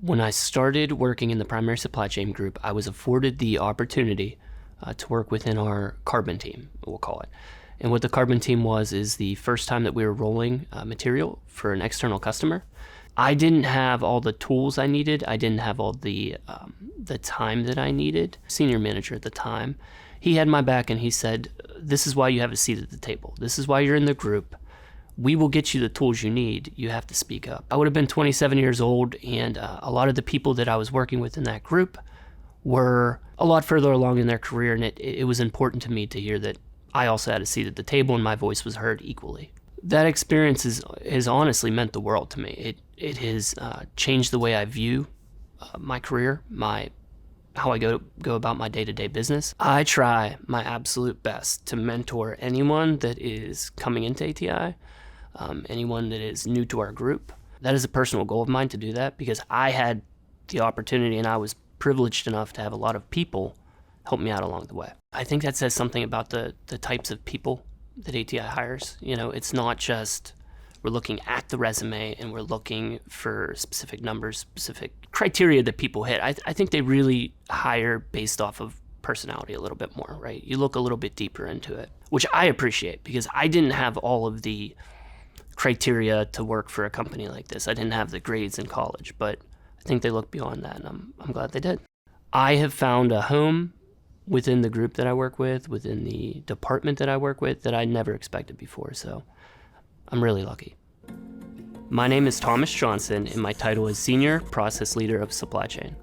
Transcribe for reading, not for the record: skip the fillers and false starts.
When I started working in the primary supply chain group, I was afforded the opportunity to work within our carbon team, we'll call it. And what the carbon team was is the first time that we were rolling material for an external customer. I didn't have all the tools I needed. I didn't have all the time that I needed. Senior manager at the time, he had my back and he said, "This is why you have a seat at the table. This is why you're in the group. We will get you the tools you need. You have to speak up." I would have been 27 years old, and a lot of the people that I was working with in that group were a lot further along in their career, and it was important to me to hear that I also had a seat at the table and my voice was heard equally. That experience has honestly meant the world to me. It has changed the way I view my career, how I go about my day-to-day business. I try my absolute best to mentor anyone that is coming into ATI, anyone that is new to our group. That is a personal goal of mine to do that because I had the opportunity and I was privileged enough to have a lot of people help me out along the way. I think that says something about the types of people that ATI hires. You know, it's not just we're looking at the resume and we're looking for specific numbers, specific criteria that people hit. I think they really hire based off of personality a little bit more, right? You look a little bit deeper into it, which I appreciate because I didn't have all of the criteria to work for a company like this. I didn't have the grades in college, but I think they look beyond that, and I'm glad they did. I have found a home within the group that I work with, within the department that I work with, that I never expected before, so I'm really lucky. My name is Thomas Johnson, and my title is Senior Process Leader of Supply Chain.